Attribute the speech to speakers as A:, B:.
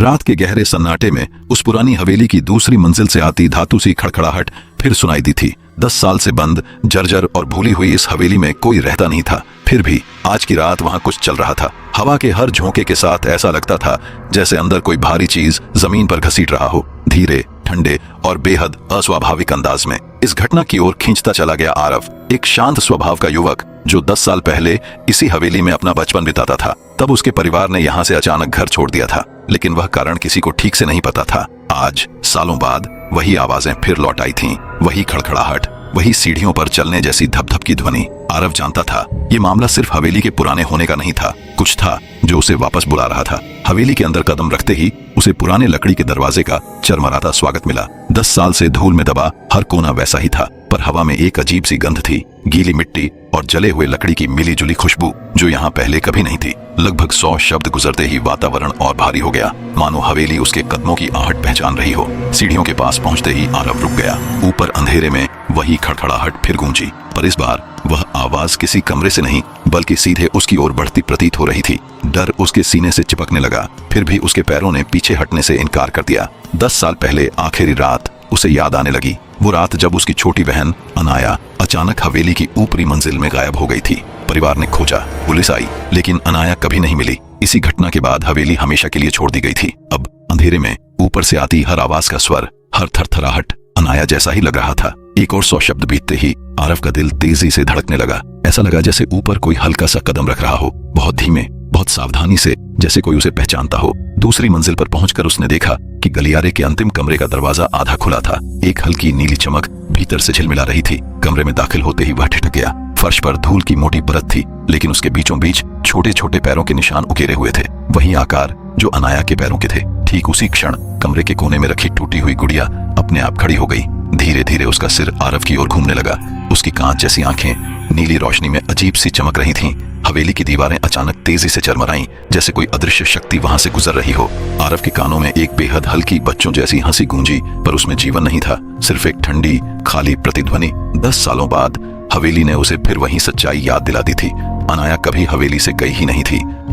A: रात के गहरे सन्नाटे में उस पुरानी हवेली की दूसरी मंजिल से आती धातु सी खड़खड़ाहट फिर सुनाई दी थी। 10 साल से बंद, जर्जर और भूली हुई इस हवेली में कोई रहता नहीं था। फिर भी आज की रात वहां कुछ चल रहा था। हवा के हर झोंके के साथ ऐसा लगता था जैसे अंदर कोई भारी चीज जमीन पर घसीट रहा हो, धीरे, ठंडे और बेहद अस्वाभाविक अंदाज में। इस घटना की ओर खींचता चला गया आरव, एक शांत स्वभाव का युवक जो 10 साल पहले इसी हवेली में अपना बचपन बिताता था। तब उसके परिवार ने यहाँ से अचानक घर छोड़ दिया था, लेकिन वह कारण किसी को ठीक से नहीं पता था। आज सालों बाद वही आवाजें फिर लौट आई थीं, वही खड़खड़ाहट, वही सीढ़ियों पर चलने जैसी धप-धप की ध्वनि। आरव जानता था ये मामला सिर्फ हवेली के पुराने होने का नहीं था, कुछ था जो उसे वापस बुला रहा था। हवेली के अंदर कदम रखते ही उसे पुराने लकड़ी के दरवाजे का चरमराता स्वागत मिला। 10 साल से धूल में दबा हर कोना वैसा ही था, पर हवा में एक अजीब सी गंध थी, गीली मिट्टी और जले हुए लकड़ी की मिली जुली खुशबू जो यहाँ पहले कभी नहीं थी। लगभग 100 शब्द गुजरते ही वातावरण और भारी हो गया, मानो हवेली उसके कदमों की आहट पहचान रही हो। सीढ़ियों के पास पहुंचते ही आरव रुक गया। ऊपर अंधेरे में वही खड़खड़ाहट फिर गूंजी, पर इस बार वह आवाज किसी कमरे से नहीं बल्कि सीधे उसकी ओर बढ़ती प्रतीत हो रही थी। डर उसके सीने से चिपकने लगा, फिर भी उसके पैरों ने पीछे हटने से इनकार कर दिया। 10 साल पहले आखिरी रात उसे याद आने लगी, वो रात जब उसकी छोटी बहन अनाया अचानक हवेली की ऊपरी मंजिल में गायब हो गई थी। परिवार ने खोजा, पुलिस आई, लेकिन अनाया कभी नहीं मिली। इसी घटना के बाद हवेली हमेशा के लिए छोड़ दी गई थी। अब अंधेरे में ऊपर से आती हर आवाज का स्वर, हर थरथराहट अनाया जैसा ही लग रहा था। एक और 100 शब्द बीतते ही आरव का दिल तेजी से धड़कने लगा। ऐसा लगा जैसे ऊपर कोई हल्का सा कदम रख रहा हो, बहुत धीमे, बहुत सावधानी से, जैसे कोई उसे पहचानता हो। दूसरी मंजिल पर पहुंचकर उसने देखा कि गलियारे के अंतिम कमरे का दरवाजा आधा खुला था। एक हल्की नीली चमक भीतर से झिलमिला रही थी। कमरे में दाखिल होते ही वह ठिठक गया। फर्श पर धूल की मोटी परत थी, लेकिन उसके बीचों बीच छोटे छोटे पैरों के निशान उकेरे हुए थे, वही आकार जो अनाया के पैरों के थे। ठीक उसी क्षण कमरे के कोने में रखी टूटी हुई गुड़िया अपने आप खड़ी हो गई। धीरे धीरे उसका सिर आरव की ओर घूमने लगा। उसकी कांच जैसी आंखें नीली रोशनी में अजीब सी चमक रही थीं। हवेली की दीवारें अचानक तेजी से चरमराईं, जैसे कोई अदृश्य शक्ति वहां से गुजर रही हो। आरव के कानों में एक बेहद हल्की बच्चों जैसी हंसी गूंजी, पर उसमें जीवन नहीं था, सिर्फ एक ठंडी खाली प्रतिध्वनि। 10 सालों बाद हवेली ने उसे फिर वही सच्चाई याद दिला दी थी। अनाया कभी हवेली से गई ही नहीं थी।